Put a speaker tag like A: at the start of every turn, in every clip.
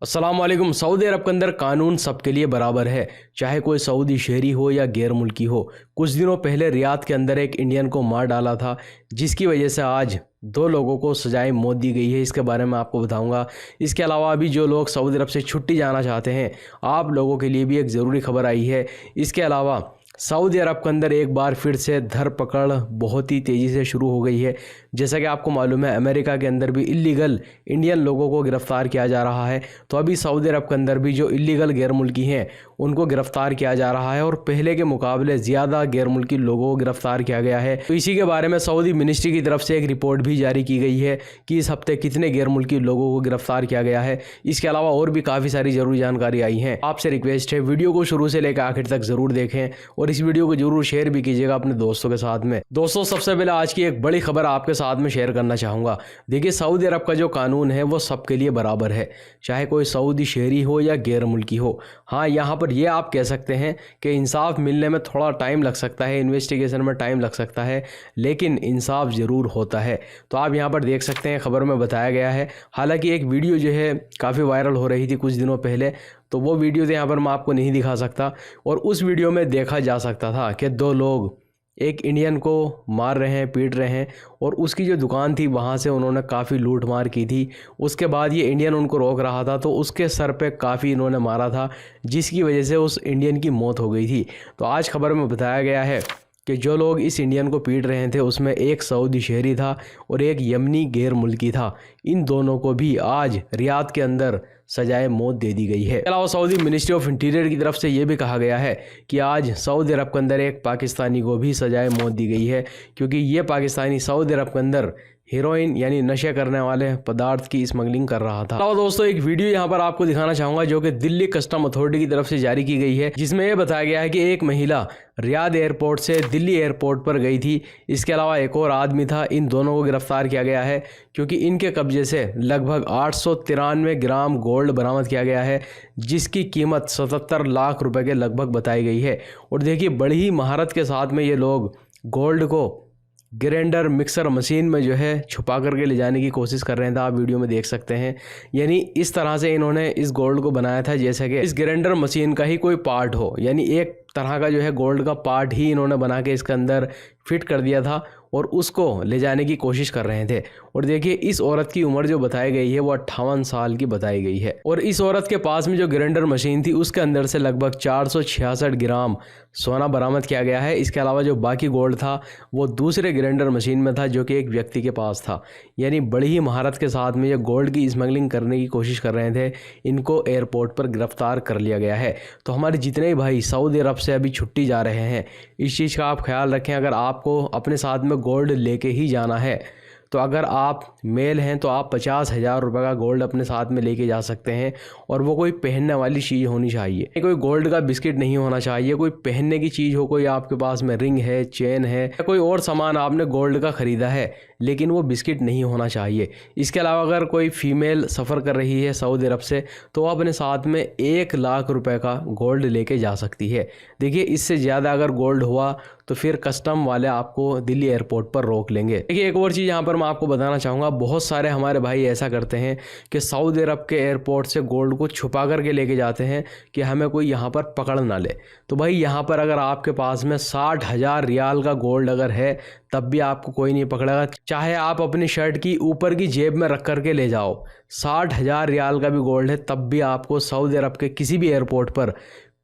A: अस्सलाम वालेकुम। सऊदी अरब के अंदर कानून सबके लिए बराबर है, चाहे कोई सऊदी शहरी हो या गैर मुल्की हो। कुछ दिनों पहले रियाद के अंदर एक इंडियन को मार डाला था, जिसकी वजह से आज 2 लोगों को सजाए मौत दी गई है। इसके बारे में आपको बताऊंगा। इसके अलावा अभी जो लोग सऊदी अरब से छुट्टी जाना चाहते हैं, आप लोगों के लिए भी एक ज़रूरी खबर आई है। इसके अलावा सऊदी अरब के अंदर एक बार फिर से धरपकड़ बहुत ही तेज़ी से शुरू हो गई है। जैसा कि आपको मालूम है, अमेरिका के अंदर भी इलीगल इंडियन लोगों को गिरफ़्तार किया जा रहा है, तो अभी सऊदी अरब के अंदर भी जो इलीगल गैर मुल्की हैं उनको गिरफ़्तार किया जा रहा है और पहले के मुकाबले ज़्यादा गैर मुल्की लोगों को गिरफ़्तार किया गया है। तो इसी के बारे में सऊदी मिनिस्ट्री की तरफ से एक रिपोर्ट भी जारी की गई है कि इस हफ्ते कितने गैर मुल्की लोगों को गिरफ़्तार किया गया है। इसके अलावा और भी काफ़ी सारी ज़रूरी जानकारी आई है। आपसे रिक्वेस्ट है, वीडियो को शुरू से लेकर आखिर तक ज़रूर देखें और इस वीडियो को जरूर शेयर भी कीजिएगा अपने दोस्तों के साथ में। दोस्तों, सबसे पहले आज की एक बड़ी खबर आपके साथ में शेयर करना चाहूँगा। देखिए, सऊदी अरब का जो कानून है वो सबके लिए बराबर है, चाहे कोई सऊदी शहरी हो या गैर मुल्की हो। हाँ, यहाँ पर ये आप कह सकते हैं कि इंसाफ मिलने में थोड़ा टाइम लग सकता है, इन्वेस्टिगेशन में टाइम लग सकता है, लेकिन इंसाफ ज़रूर होता है। तो आप यहाँ पर देख सकते हैं, खबर में बताया गया है। हालांकि एक वीडियो जो है काफ़ी वायरल हो रही थी कुछ दिनों पहले, तो वो वीडियो तो यहाँ पर मैं आपको नहीं दिखा सकता। और उस वीडियो में देखा जा सकता था कि 2 लोग एक इंडियन को मार रहे हैं, पीट रहे हैं, और उसकी जो दुकान थी वहाँ से उन्होंने काफ़ी लूट मार की थी। उसके बाद ये इंडियन उनको रोक रहा था, तो उसके सर पे काफ़ी इन्होंने मारा था, जिसकी वजह से उस इंडियन की मौत हो गई थी। तो आज खबर में बताया गया है कि जो लोग इस इंडियन को पीट रहे थे उसमें एक सऊदी शहरी था और एक यमनी गैर मुल्की था। इन दोनों को भी आज रियाद के अंदर सजाए मौत दे दी गई है। इसके अलावा सऊदी मिनिस्ट्री ऑफ इंटीरियर की तरफ से ये भी कहा गया है कि आज सऊदी अरब के अंदर एक पाकिस्तानी को भी सजाए मौत दी गई है, क्योंकि ये पाकिस्तानी सऊदी अरब के अंदर हीरोइन यानी नशे करने वाले पदार्थ की स्मगलिंग कर रहा था। अलावा दोस्तों, एक वीडियो यहाँ पर आपको दिखाना चाहूँगा जो कि दिल्ली कस्टम अथॉरिटी की तरफ से जारी की गई है, जिसमें यह बताया गया है कि एक महिला रियाद एयरपोर्ट से दिल्ली एयरपोर्ट पर गई थी। इसके अलावा एक और आदमी था। इन दोनों को गिरफ्तार किया गया है, क्योंकि इनके कब्जे से लगभग 893 ग्राम गोल्ड बरामद किया गया है, जिसकी कीमत 77 लाख रुपए के लगभग बताई गई है। और देखिए, बड़ी ही महारत के साथ में ये लोग गोल्ड को ग्राइंडर मिक्सर मशीन में जो है छुपा करके ले जाने की कोशिश कर रहे थे। आप वीडियो में देख सकते हैं। यानी इस तरह से इन्होंने इस गोल्ड को बनाया था जैसे कि इस ग्राइंडर मशीन का ही कोई पार्ट हो, यानी एक तरह का जो है गोल्ड का पार्ट ही इन्होंने बना के इसके अंदर फिट कर दिया था और उसको ले जाने की कोशिश कर रहे थे। और देखिए, इस औरत की उम्र जो बताई गई है वो 58 साल की बताई गई है। और इस औरत के पास में जो ग्राइंडर मशीन थी उसके अंदर से लगभग 466 ग्राम सोना बरामद किया गया है। इसके अलावा जो बाकी गोल्ड था वो दूसरे ग्राइंडर मशीन में था, जो कि एक व्यक्ति के पास था। यानी बड़ी ही महारत के साथ में ये गोल्ड की स्मगलिंग करने की कोशिश कर रहे थे। इनको एयरपोर्ट पर गिरफ्तार कर लिया गया है। तो हमारे जितने भी भाई सऊदी अरब से अभी छुट्टी जा रहे हैं, इस चीज़ का आप ख्याल रखें। अगर आपको अपने साथ में गोल्ड लेके ही जाना है, तो अगर आप मेल हैं तो आप 50,000 रुपये का गोल्ड अपने साथ में लेके जा सकते हैं। और वो कोई पहनने वाली चीज़ होनी चाहिए, कोई गोल्ड का बिस्किट नहीं होना चाहिए। कोई पहनने की चीज़ हो, कोई आपके पास में रिंग है, चेन है, या कोई और सामान आपने गोल्ड का ख़रीदा है, लेकिन वो बिस्किट नहीं होना चाहिए। इसके अलावा अगर कोई फीमेल सफ़र कर रही है सऊदी अरब से, तो वो अपने साथ में 1 लाख रुपए का गोल्ड लेके जा सकती है। देखिए, इससे ज़्यादा अगर गोल्ड हुआ तो फिर कस्टम वाले आपको दिल्ली एयरपोर्ट पर रोक लेंगे। देखिए, एक और चीज़ यहाँ पर मैं आपको बताना चाहूँगा। बहुत सारे हमारे भाई ऐसा करते हैं कि सऊदी अरब के एयरपोर्ट से गोल्ड को छुपा करके लेके जाते हैं कि हमें कोई यहाँ पर पकड़ ना ले। तो भाई, यहाँ पर अगर आपके पास में 60,000 रियाल का गोल्ड अगर है, तब भी आपको कोई नहीं पकड़ेगा। चाहे आप अपनी शर्ट की ऊपर की जेब में रख करके ले जाओ, 60,000 रियाल का भी गोल्ड है, तब भी आपको सऊदी अरब के किसी भी एयरपोर्ट पर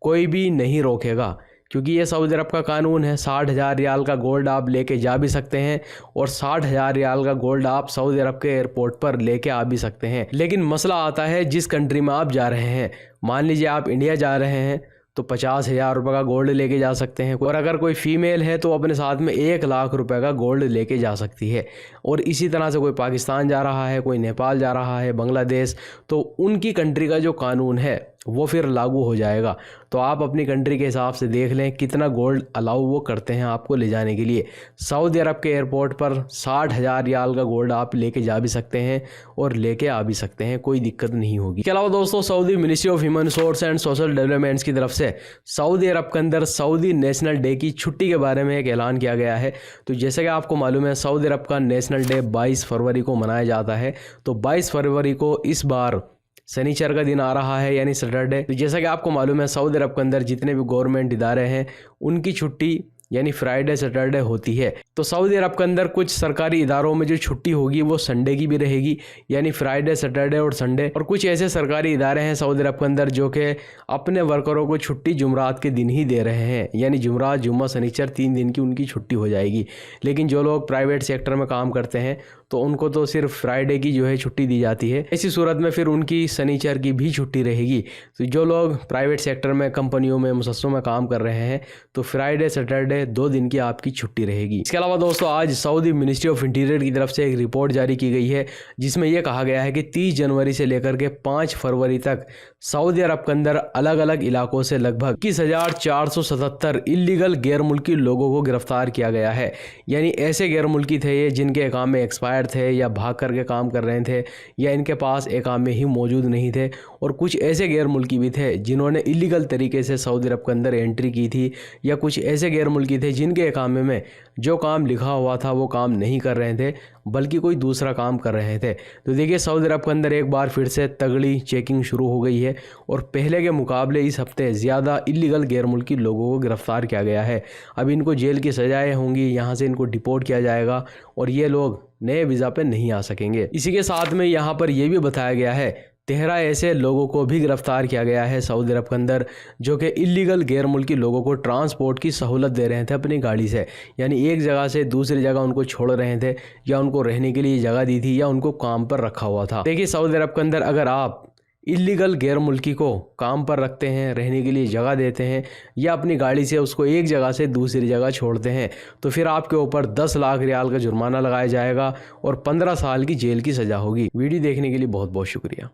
A: कोई भी नहीं रोकेगा, क्योंकि ये सऊदी अरब का कानून है। 60,000 रियाल का गोल्ड आप लेके जा भी सकते हैं और 60,000 रियाल का गोल्ड आप सऊदी अरब के एयरपोर्ट पर लेके आ भी सकते हैं। लेकिन मसला आता है जिस कंट्री में आप जा रहे हैं। मान लीजिए आप इंडिया जा रहे हैं, तो 50,000 रुपये का गोल्ड लेके जा सकते हैं। और अगर कोई फीमेल है तो अपने साथ में 1 लाख रुपए का गोल्ड लेके जा सकती है। और इसी तरह से कोई पाकिस्तान जा रहा है, कोई नेपाल जा रहा है, बांग्लादेश, तो उनकी कंट्री का जो कानून है वो फिर लागू हो जाएगा। तो आप अपनी कंट्री के हिसाब से देख लें कितना गोल्ड अलाउ वो करते हैं आपको ले जाने के लिए। सऊदी अरब के एयरपोर्ट पर 60,000 रियाल का गोल्ड आप लेके जा भी सकते हैं और लेके आ भी सकते हैं, कोई दिक्कत नहीं होगी। इसके अलावा दोस्तों, Saudi ministry of human resource and social developments की तरफ से सऊदी अरब के अंदर सऊदी नेशनल डे की छुट्टी के बारे में एक ऐलान किया गया है। तो जैसे कि आपको मालूम है, सऊदी अरब का नेशनल डे 22 फरवरी को मनाया जाता है। तो 22 फरवरी को इस बार शनिचर का दिन आ रहा है यानी सैटरडे। तो जैसा कि आपको मालूम है सऊदी अरब के अंदर जितने भी गवर्नमेंट इदारे हैं उनकी छुट्टी यानी फ्राइडे सैटरडे होती है। तो सऊदी अरब के अंदर कुछ सरकारी इदारों में जो छुट्टी होगी वो संडे की भी रहेगी यानी फ्राइडे सैटरडे और संडे। और कुछ ऐसे सरकारी इदारे हैं सऊदी अरब के अंदर जो कि अपने वर्करों को छुट्टी जुमरात के दिन ही दे रहे हैं यानी जुमरात जुम्मा शनिचर 3 दिन की उनकी छुट्टी हो जाएगी। लेकिन जो लोग प्राइवेट सेक्टर में काम करते हैं तो उनको तो सिर्फ फ्राइडे की जो है छुट्टी दी जाती है। ऐसी सूरत में फिर उनकी शनिचर की भी छुट्टी रहेगी। तो जो लोग प्राइवेट सेक्टर में कंपनियों में मुसस्सों में काम कर रहे हैं तो फ्राइडे सैटरडे 2 दिन की आपकी छुट्टी रहेगी। इसके अलावा दोस्तों आज सऊदी मिनिस्ट्री ऑफ इंटीरियर की तरफ से एक रिपोर्ट जारी की गई है जिसमें यह कहा गया है कि 30 जनवरी से लेकर के 5 फरवरी तक सऊदी अरब के अंदर अलग अलग इलाकों से लगभग 21,477 इलीगल गैर मुल्की लोगों को गिरफ्तार किया गया है। यानी ऐसे गैर मुल्की थे ये जिनके इकामे एक्सपायर थे या भाग करके काम कर रहे थे या इनके पास इकामे ही मौजूद नहीं थे। और कुछ ऐसे गैर मुल्की भी थे जिन्होंने इलीगल तरीके से सऊदी अरब के अंदर एंट्री की थी या कुछ ऐसे गैर मुल्की थे जिनके इकामे में जो काम लिखा हुआ था वो काम नहीं कर रहे थे बल्कि कोई दूसरा काम कर रहे थे। तो देखिए सऊदी अरब के अंदर एक बार फिर से तगड़ी चेकिंग शुरू हो गई है और पहले के मुकाबले इस हफ्ते ज़्यादा इलीगल गैर मुल्की लोगों को गिरफ्तार किया गया है। अब इनको जेल की सजाएं होंगी, यहाँ से इनको डिपोर्ट किया जाएगा और ये लोग नए वीज़ा पे नहीं आ सकेंगे। इसी के साथ में यहाँ पर यह भी बताया गया है 13 ऐसे लोगों को भी गिरफ्तार किया गया है सऊदी अरब के अंदर जो कि इलीगल गैर मुल्की लोगों को ट्रांसपोर्ट की सहूलत दे रहे थे अपनी गाड़ी से। यानी एक जगह से दूसरी जगह उनको छोड़ रहे थे या उनको रहने के लिए जगह दी थी या उनको काम पर रखा हुआ था। देखिए सऊदी अरब के अंदर अगर आप इलीगल गैर मुल्की को काम पर रखते हैं, रहने के लिए जगह देते हैं या अपनी गाड़ी से उसको एक जगह से दूसरी जगह छोड़ते हैं तो फिर आपके ऊपर 10 लाख रियाल का जुर्माना लगाया जाएगा और 15 साल की जेल की सज़ा होगी। वीडियो देखने के लिए बहुत बहुत शुक्रिया।